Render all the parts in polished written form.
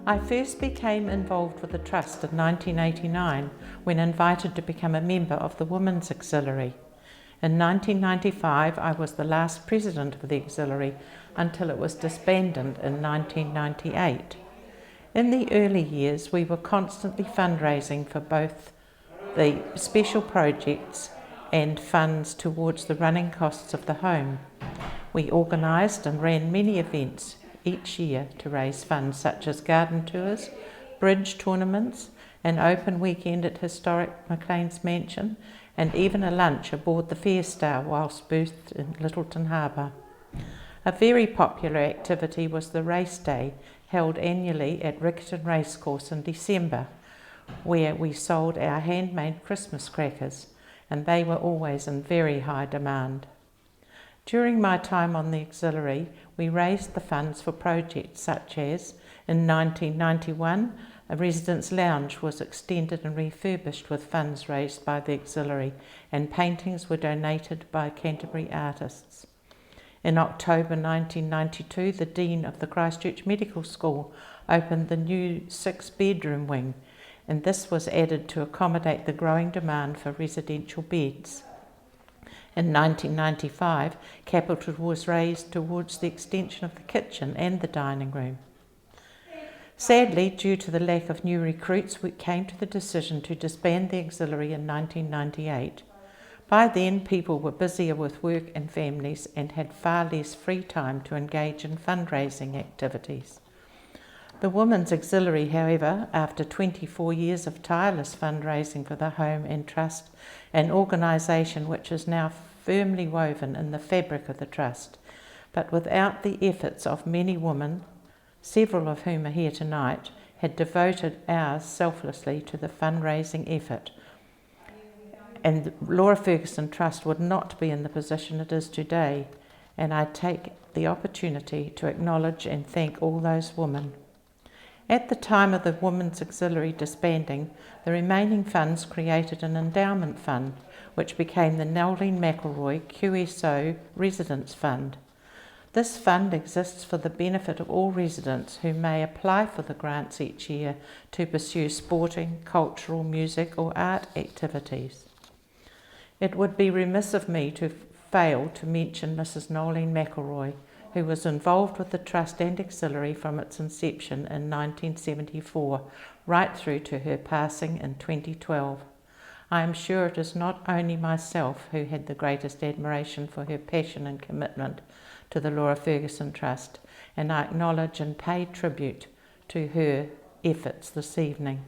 I first became involved with the Trust in 1989 when invited to become a member of the Women's Auxiliary. In 1995 I was the last president of the Auxiliary until it was disbanded in 1998. In the early years we were constantly fundraising for both the special projects and funds towards the running costs of the home. We organised and ran many events each year to raise funds such as garden tours, bridge tournaments, an open weekend at historic Maclean's Mansion, and even a lunch aboard the Fair Star whilst berthed in Littleton Harbour. A very popular activity was the race day held annually at Riccarton Racecourse in December, where we sold our handmade Christmas crackers, and they were always in very high demand. During my time on the Auxiliary, we raised the funds for projects such as, in 1991, a residence lounge was extended and refurbished with funds raised by the Auxiliary, and paintings were donated by Canterbury artists. In October 1992, the Dean of the Christchurch Medical School opened the new 6-bedroom wing, and this was added to accommodate the growing demand for residential beds. In 1995, capital was raised towards the extension of the kitchen and the dining room. Sadly, due to the lack of new recruits, we came to the decision to disband the Auxiliary in 1998. By then, people were busier with work and families and had far less free time to engage in fundraising activities. The Women's Auxiliary, however, after 24 years of tireless fundraising for the Home and Trust, an organisation which is now firmly woven in the fabric of the Trust, but without the efforts of many women, several of whom are here tonight, had devoted hours selflessly to the fundraising effort. And the Laura Fergusson Trust would not be in the position it is today, and I take the opportunity to acknowledge and thank all those women. At the time of the Women's Auxiliary disbanding, the remaining funds created an endowment fund, which became the Nolene McElroy QSO Residence Fund. This fund exists for the benefit of all residents who may apply for the grants each year to pursue sporting, cultural, music or art activities. It would be remiss of me to fail to mention Mrs. Nolene McElroy, who was involved with the Trust and Auxiliary from its inception in 1974, right through to her passing in 2012. I am sure it is not only myself who had the greatest admiration for her passion and commitment to the Laura Fergusson Trust, and I acknowledge and pay tribute to her efforts this evening.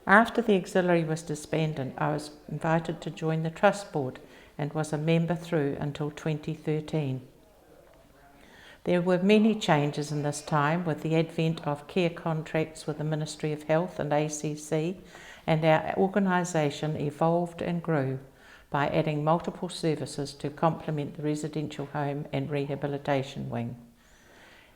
After the Auxiliary was disbanded, I was invited to join the Trust Board and was a member through until 2013. There were many changes in this time with the advent of care contracts with the Ministry of Health and ACC, and our organisation evolved and grew by adding multiple services to complement the residential home and rehabilitation wing.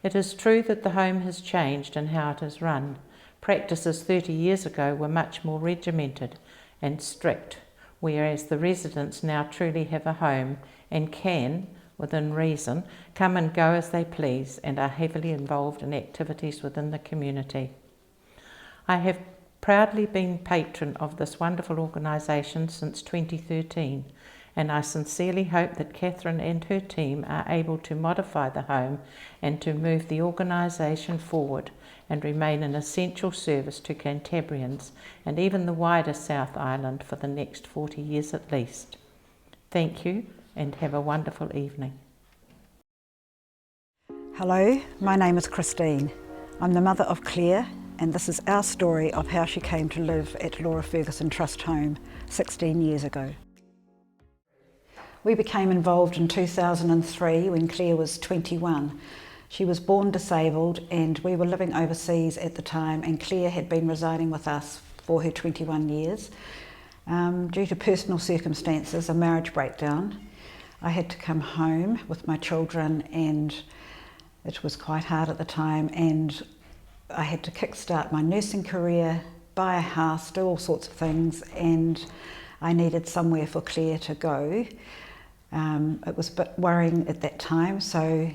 It is true that the home has changed in how it is run. Practices 30 years ago were much more regimented and strict, whereas the residents now truly have a home and can, within reason, come and go as they please and are heavily involved in activities within the community. I have proudly been patron of this wonderful organisation since 2013, and I sincerely hope that Catherine and her team are able to modify the home and to move the organisation forward and remain an essential service to Cantabrians and even the wider South Island for the next 40 years at least. Thank you and have a wonderful evening. Hello, my name is Christine. I'm the mother of Claire, and this is our story of how she came to live at Laura Fergusson Trust Home 16 years ago. We became involved in 2003 when Claire was 21. She was born disabled and we were living overseas at the time, and Claire had been residing with us for her 21 years. Due to personal circumstances, a marriage breakdown, I had to come home with my children, and it was quite hard at the time, and I had to kickstart my nursing career, buy a house, do all sorts of things, and I needed somewhere for Claire to go. It was a bit worrying at that time, so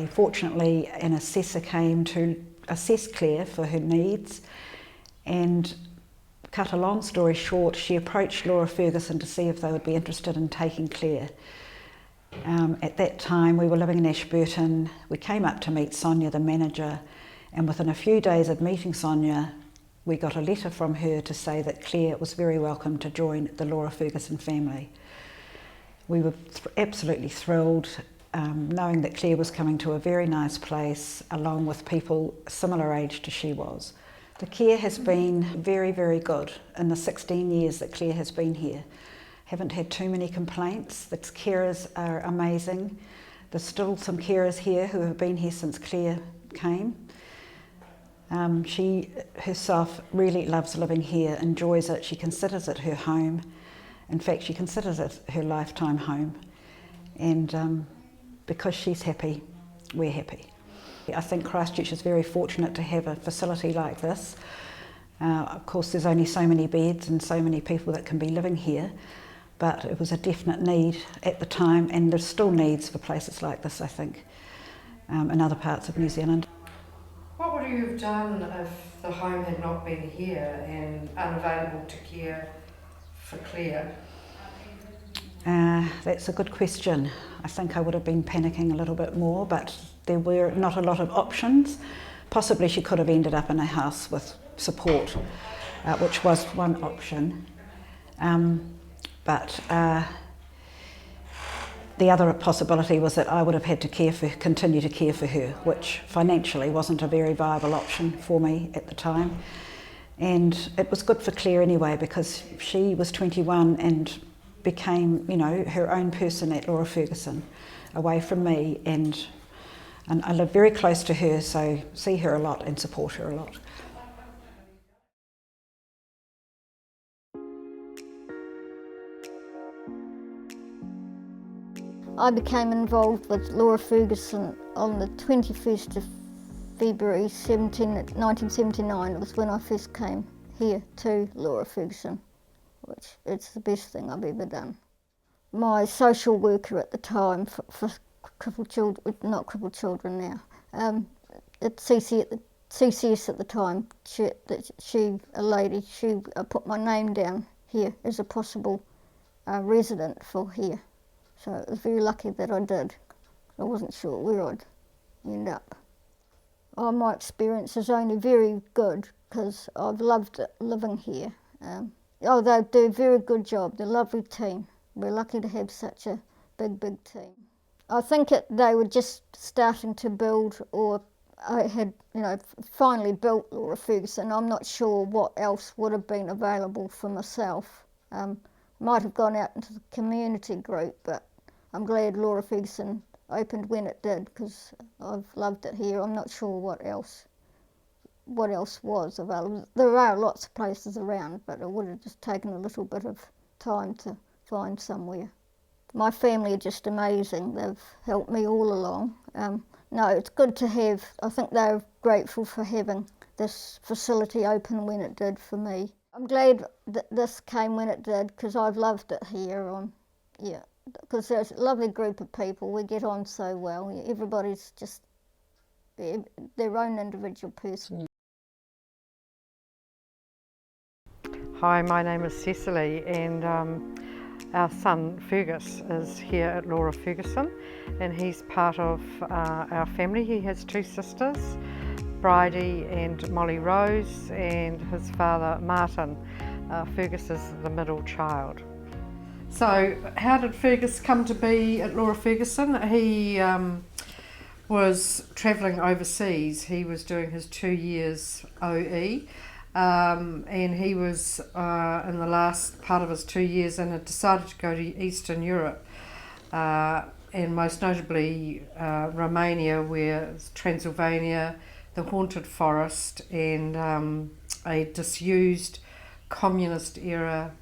fortunately an assessor came to assess Claire for her needs, and cut a long story short, she approached Laura Fergusson to see if they would be interested in taking Claire. At that time we were living in Ashburton. We came up to meet Sonia, the manager, and within a few days of meeting Sonia, we got a letter from her to say that Claire was very welcome to join the Laura Fergusson family. We were absolutely thrilled, knowing that Claire was coming to a very nice place along with people similar age to she was. The care has been very, very good in the 16 years that Claire has been here. Haven't had too many complaints. The carers are amazing. There's still some carers here who have been here since Claire came. She herself really loves living here, enjoys it. She considers it her home. In fact, she considers it her lifetime home. And because she's happy, we're happy. I think Christchurch is very fortunate to have a facility like this. Of course, there's only so many beds and so many people that can be living here, but it was a definite need at the time, and there's still needs for places like this, I think, in other parts of New Zealand. What would you have done if the home had not been here and unavailable to care for Claire? That's a good question. I think I would have been panicking a little bit more, but there were not a lot of options. Possibly she could have ended up in a house with support, which was one option. But the other possibility was that I would have had to continue to care for her, which financially wasn't a very viable option for me at the time. And it was good for Claire anyway, because she was 21 and became, you know, her own person at Laura Fergusson, away from me, and I live very close to her, so see her a lot and support her a lot. I became involved with Laura Fergusson on the 21st of February 1979. It was when I first came here to Laura Fergusson, which it's the best thing I've ever done. My social worker at the time for crippled children, not crippled children now, at CCS at the time, a lady, she put my name down here as a possible resident for here. So it was very lucky that I did. I wasn't sure where I'd end up. My experience is only very good because I've loved it, living here. They do a very good job. They're a lovely team. We're lucky to have such a big team. I think they were just starting to build, or I had, finally built Laura Fergusson. I'm not sure what else would have been available for myself. Might have gone out into the community group, but I'm glad Laura Fergusson opened when it did, because I've loved it here. I'm not sure what else was available. There are lots of places around, but it would have just taken a little bit of time to find somewhere. My family are just amazing. They've helped me all along. No, it's good to have. I think they're grateful for having this facility open when it did for me. I'm glad that this came when it did, because I've loved it here. Because there's a lovely group of people. We get on so well. Everybody's just their own individual person. Hi, my name is Cecily, and our son Fergus is here at Laura Fergusson, and he's part of our family. He has two sisters, Bridie and Molly Rose, and his father Martin. Fergus is the middle child. So how did Fergus come to be at Laura Fergusson? He was travelling overseas. He was doing his 2 years OE, and he was in the last part of his 2 years and had decided to go to Eastern Europe, and most notably Romania, where Transylvania, the haunted forest, and a disused communist era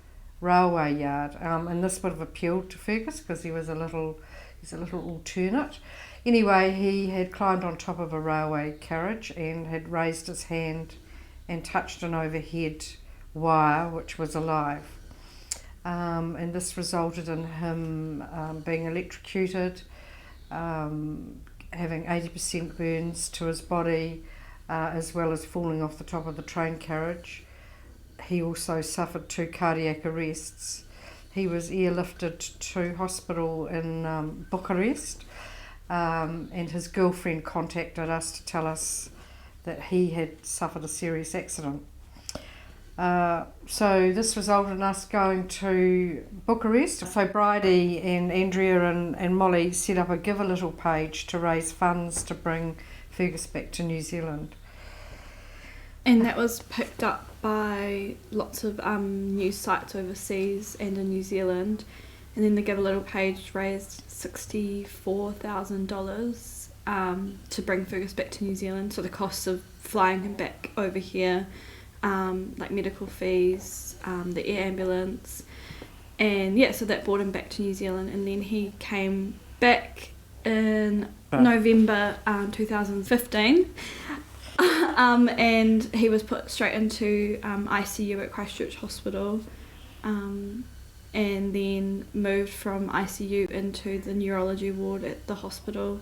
railway yard, and this would have appealed to Fergus because he's a little alternate. Anyway, he had climbed on top of a railway carriage and had raised his hand and touched an overhead wire which was alive, and this resulted in him being electrocuted, having 80% burns to his body, as well as falling off the top of the train carriage. He also suffered 2 cardiac arrests. He was airlifted to hospital in Bucharest, and his girlfriend contacted us to tell us that he had suffered a serious accident. So this resulted in us going to Bucharest. So Bridie and Andrea and Molly set up a Give a Little page to raise funds to bring Fergus back to New Zealand. And that was picked up by lots of news sites overseas and in New Zealand. And then the Give a Little page raised $64,000 to bring Fergus back to New Zealand. So the costs of flying him back over here, like medical fees, the air ambulance, and yeah, so that brought him back to New Zealand. And then he came back in November 2015. And he was put straight into ICU at Christchurch Hospital, and then moved from ICU into the neurology ward at the hospital,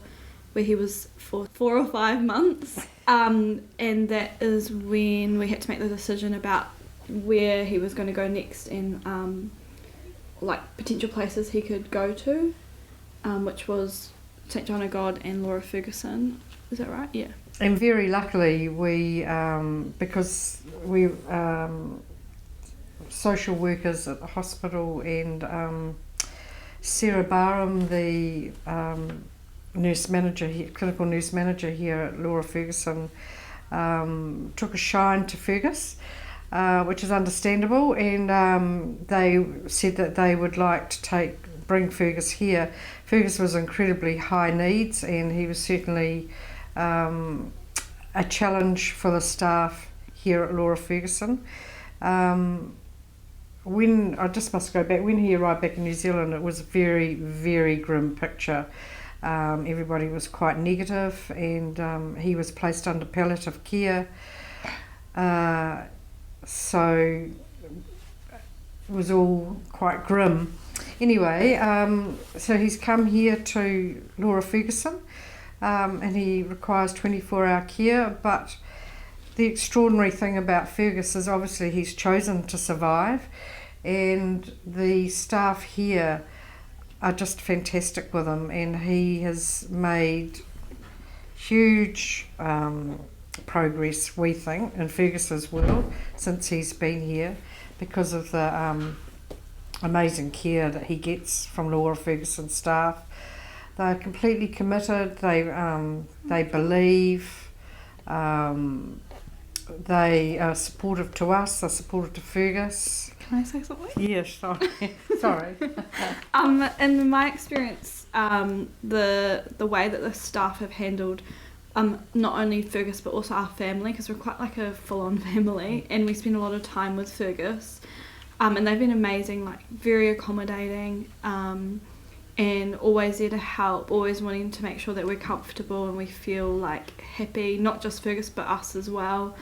where he was for 4 or 5 months. And that is when we had to make the decision about where he was going to go next, and like potential places he could go to, which was St John of God and Laura Fergusson. Is that right? Yeah. And very luckily, we because we social workers at the hospital, and Sarah Barham, the nurse manager here, clinical nurse manager here at Laura Fergusson, took a shine to Fergus, which is understandable, and they said that they would like to bring Fergus here. Fergus was incredibly high needs, and he was certainly a challenge for the staff here at Laura Fergusson. When I just must go back, when he arrived back in New Zealand, it was a very, very grim picture. Everybody was quite negative, and he was placed under palliative care. So it was all quite grim. Anyway, so he's come here to Laura Fergusson, and he requires 24-hour care, but the extraordinary thing about Fergus is obviously he's chosen to survive, and the staff here are just fantastic with him, and he has made huge progress, we think, in Fergus's world since he's been here, because of the amazing care that he gets from Laura Fergusson staff. They're completely committed. They believe. They are supportive to us. They're supportive to Fergus. Can I say something? Yes, sorry. Sorry. In my experience, the way that the staff have handled not only Fergus but also our family, because we're quite like a full-on family, and we spend a lot of time with Fergus, and they've been amazing, like very accommodating, and always there to help, always wanting to make sure that we're comfortable and we feel like happy, not just Fergus but us as well.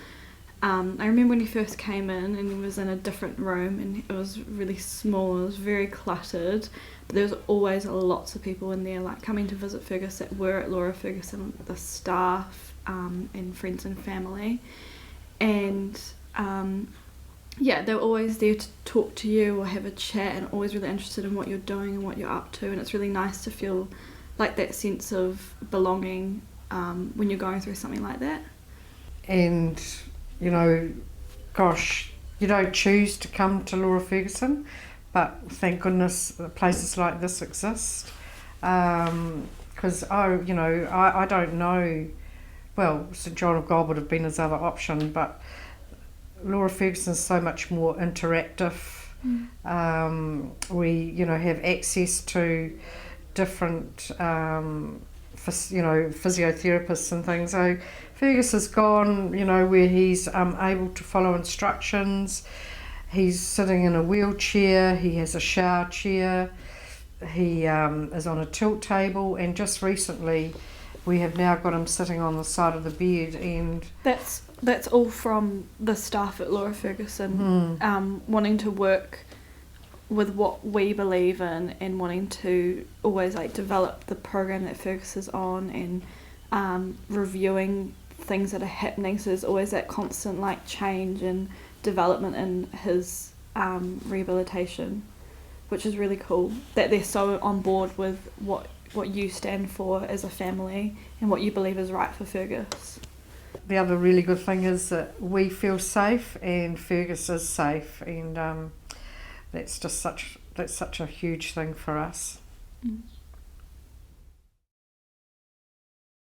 I remember when he first came in and he was in a different room, and it was really small, it was very cluttered, but there was always lots of people in there like coming to visit Fergus that were at Laura Fergusson, the staff, and friends and family, and yeah, they're always there to talk to you or have a chat, and always really interested in what you're doing and what you're up to, and it's really nice to feel like that sense of belonging when you're going through something like that. And you know, gosh, you don't choose to come to Laura Fergusson, but thank goodness places like this exist. Because I don't know, well, St John of God would have been his other option, but Laura Fergusson is so much more interactive. We, have access to different, physiotherapists and things. So Fergus has gone, where he's able to follow instructions. He's sitting in a wheelchair. He has a shower chair. He is on a tilt table, and just recently, we have now got him sitting on the side of the bed, and that's all from the staff at Laura Fergusson, wanting to work with what we believe in, and wanting to always like develop the program that Fergus is on, and reviewing things that are happening. So there's always that constant like change and development in his rehabilitation, which is really cool. That they're so on board with what you stand for as a family and what you believe is right for Fergus. The other really good thing is that we feel safe and Fergus is safe, and that's such a huge thing for us. Mm.